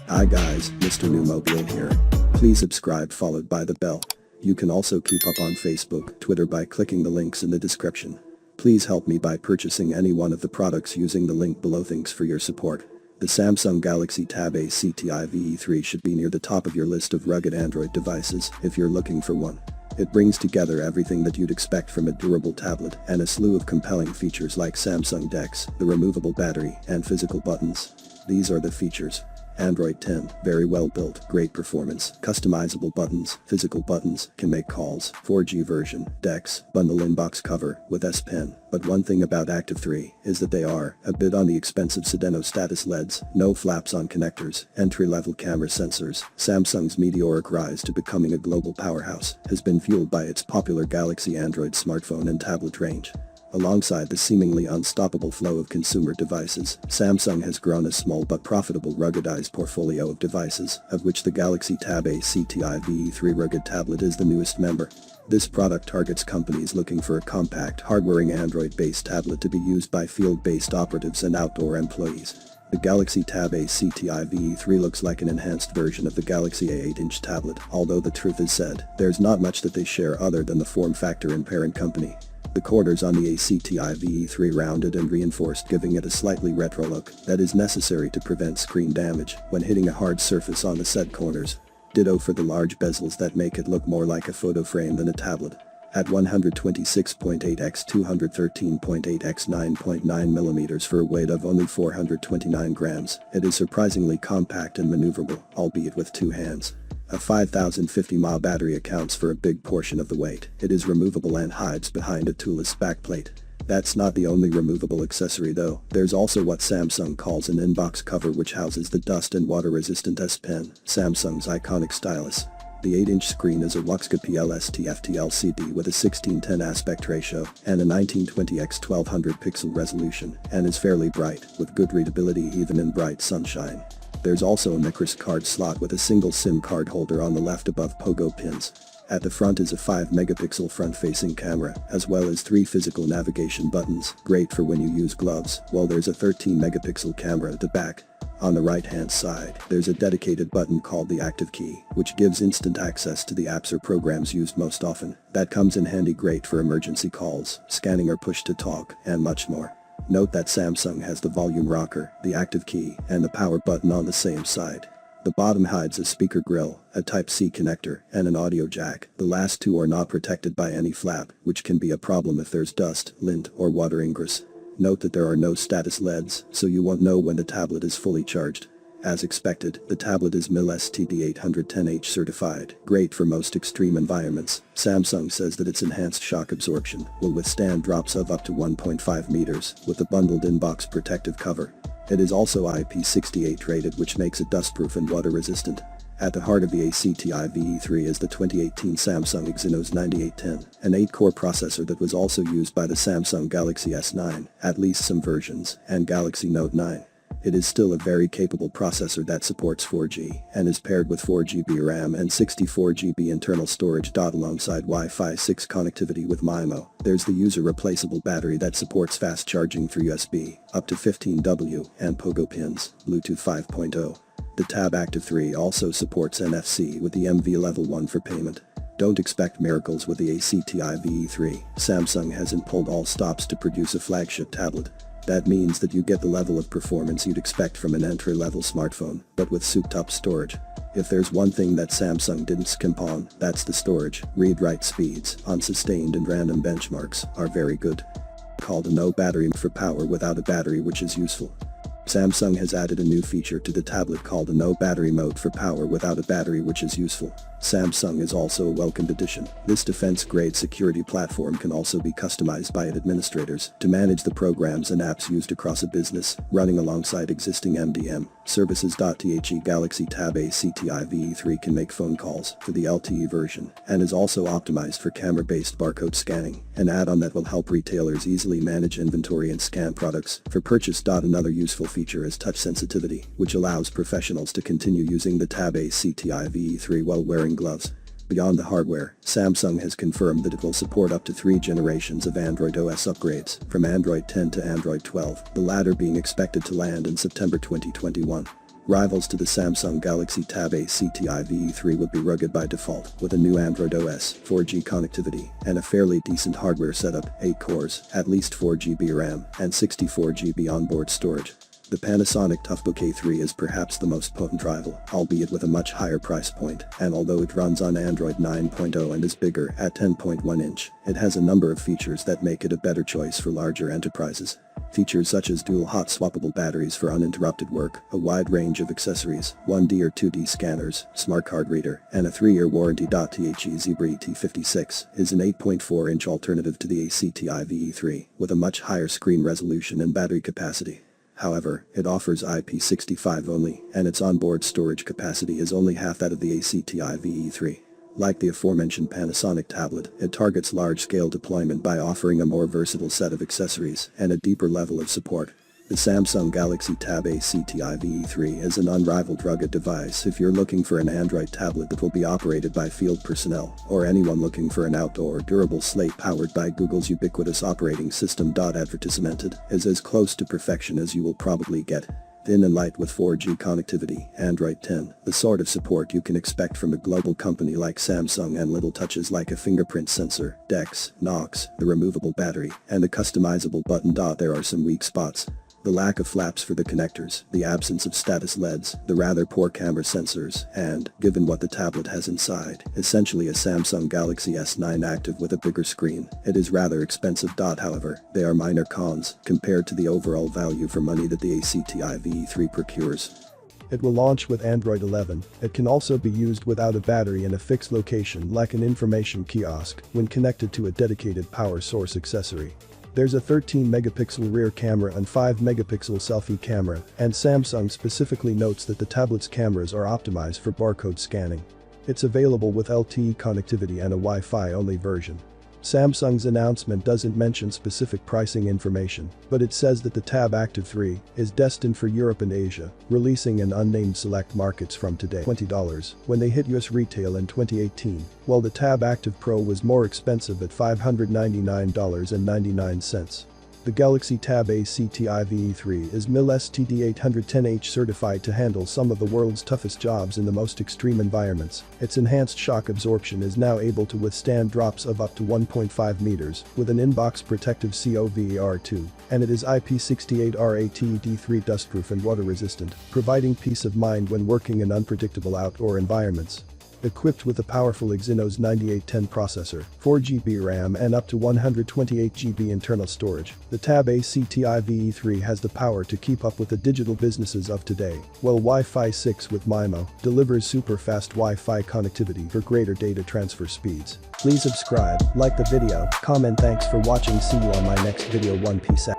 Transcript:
Hi guys, Mrnewmobile here. Please subscribe followed by the bell. You can also keep up on Facebook, Twitter by clicking the links in the description. Please help me by purchasing any one of the products using the link below. Thanks for your support. The Samsung Galaxy Tab Active3 should be near the top of your list of rugged Android devices if you're looking for one. It brings together everything that you'd expect from a durable tablet and a slew of compelling features like Samsung DeX, the removable battery, and physical buttons. These are the features. Android 10, very well built, great performance, customizable buttons, physical buttons, can make calls, 4G version, DeX, bundle inbox cover, with S Pen. But one thing about Active3 is that they are a bit on the expensive Sedeno status LEDs, no flaps on connectors, entry-level camera sensors. Samsung's meteoric rise to becoming a global powerhouse has been fueled by its popular Galaxy Android smartphone and tablet range. Alongside the seemingly unstoppable flow of consumer devices, Samsung has grown a small but profitable ruggedized portfolio of devices, of which the Galaxy Tab Active3 rugged tablet is the newest member. This product targets companies looking for a compact, hard-wearing Android-based tablet to be used by field-based operatives and outdoor employees. The Galaxy Tab Active3 looks like an enhanced version of the Galaxy A8-inch tablet, although the truth is said, there's not much that they share other than the form factor and parent company. The quarters on the Active3 rounded and reinforced, giving it a slightly retro look that is necessary to prevent screen damage when hitting a hard surface on the said corners. Ditto for the large bezels that make it look more like a photo frame than a tablet. At 126.8 x 213.8 x 9.9 mm for a weight of only 429 grams, it is surprisingly compact and maneuverable, albeit with two hands. A 5050 mAh battery accounts for a big portion of the weight. It is removable and hides behind a toolless backplate. That's not the only removable accessory though. There's also what Samsung calls an inbox cover, which houses the dust and water resistant S Pen, Samsung's iconic stylus. The 8-inch screen is a Wuxka PLSTFT LCD with a 16:10 aspect ratio and a 1920 x 1200 pixel resolution, and is fairly bright, with good readability even in bright sunshine. There's also a microSD card slot with a single SIM card holder on the left above pogo pins. At the front is a 5-megapixel front-facing camera, as well as 3 physical navigation buttons, great for when you use gloves, while there's a 13-megapixel camera at the back. On the right-hand side, there's a dedicated button called the Active Key, which gives instant access to the apps or programs used most often. That comes in handy, great for emergency calls, scanning or push-to-talk, and much more. Note that Samsung has the volume rocker, the Active Key, and the power button on the same side. The bottom hides a speaker grill, a Type-C connector, and an audio jack. The last two are not protected by any flap, which can be a problem if there's dust, lint, or water ingress. Note that there are no status LEDs, so you won't know when the tablet is fully charged. As expected, the tablet is MIL STD810H certified, great for most extreme environments. Samsung says that its enhanced shock absorption will withstand drops of up to 1.5 meters, with a bundled inbox protective cover. It is also IP68 rated, which makes it dustproof and water resistant. At the heart of the Active3 is the 2018 Samsung Exynos 9810, an 8-core processor that was also used by the Samsung Galaxy S9, at least some versions, and Galaxy Note 9. It is still a very capable processor that supports 4G, and is paired with 4GB RAM and 64GB internal storage. Alongside Wi-Fi 6 connectivity with MIMO, there's the user-replaceable battery that supports fast charging through USB, up to 15W, and pogo pins, Bluetooth 5.0. The Tab Active3 also supports NFC with the MV Level 1 for payment. Don't expect miracles with the Active3. Samsung hasn't pulled all stops to produce a flagship tablet. That means that you get the level of performance you'd expect from an entry-level smartphone, but with souped-up storage. If there's one thing that Samsung didn't skimp on, that's the storage. Read-write speeds, on sustained and random benchmarks, are very good. Called a no battery for power without a battery, which is useful. Samsung has added a new feature to the tablet called a no battery mode for power without a battery, which is useful. Samsung is also a welcomed addition. This defense-grade security platform can also be customized by administrators to manage the programs and apps used across a business, running alongside existing MDM services. The Galaxy Tab Active3 can make phone calls for the LTE version and is also optimized for camera-based barcode scanning, an add-on that will help retailers easily manage inventory and scan products for purchase. Another useful feature is touch sensitivity, which allows professionals to continue using the Tab Active3 while wearing gloves. Beyond the hardware, Samsung has confirmed that it will support up to 3 generations of Android OS upgrades, from Android 10 to Android 12, the latter being expected to land in September 2021. Rivals to the Samsung Galaxy Tab Active3 would be rugged by default, with a new Android OS, 4G connectivity, and a fairly decent hardware setup, 8 cores, at least 4GB RAM, and 64GB onboard storage. The Panasonic Toughbook A3 is perhaps the most potent rival, albeit with a much higher price point, and although it runs on Android 9.0 and is bigger at 10.1 inch, it has a number of features that make it a better choice for larger enterprises. Features such as dual hot swappable batteries for uninterrupted work, a wide range of accessories, 1D or 2D scanners, smart card reader, and a 3-year warranty. The Zebra ET56 is an 8.4-inch alternative to the Active3, with a much higher screen resolution and battery capacity. However, it offers IP65 only, and its onboard storage capacity is only half that of the Active3. Like the aforementioned Panasonic tablet, it targets large-scale deployment by offering a more versatile set of accessories and a deeper level of support. The Samsung Galaxy Tab Active3 is an unrivaled rugged device if you're looking for an Android tablet that will be operated by field personnel, or anyone looking for an outdoor, durable slate powered by Google's ubiquitous operating system. Advertisemented is as close to perfection as you will probably get. Thin and light with 4G connectivity, Android 10, the sort of support you can expect from a global company like Samsung, and little touches like a fingerprint sensor, DeX, Knox, the removable battery, and the customizable button. There are some weak spots. The lack of flaps for the connectors, the absence of status LEDs, the rather poor camera sensors, and, given what the tablet has inside, essentially a Samsung Galaxy S9 Active with a bigger screen, it is rather expensive. However, they are minor cons compared to the overall value for money that the Active3 procures. It will launch with Android 11. It can also be used without a battery in a fixed location like an information kiosk when connected to a dedicated power source accessory. There's a 13-megapixel rear camera and 5-megapixel selfie camera, and Samsung specifically notes that the tablet's cameras are optimized for barcode scanning. It's available with LTE connectivity and a Wi-Fi only version. Samsung's announcement doesn't mention specific pricing information, but it says that the Tab Active3 is destined for Europe and Asia, releasing in unnamed select markets from today $20 when they hit US retail in 2018, while the Tab Active Pro was more expensive at $599.99. The Galaxy Tab Active3 is MIL STD810H certified to handle some of the world's toughest jobs in the most extreme environments. Its enhanced shock absorption is now able to withstand drops of up to 1.5 meters with an in-box protective COVER2, and it is IP68 RATD3 dustproof and water resistant, providing peace of mind when working in unpredictable outdoor environments. Equipped with a powerful Exynos 9810 processor, 4GB RAM and up to 128GB internal storage, the Tab Active3 has the power to keep up with the digital businesses of today, while Wi-Fi 6 with MIMO delivers super fast Wi-Fi connectivity for greater data transfer speeds. Please subscribe, like the video, comment. Thanks for watching. See you on my next video. Peace out.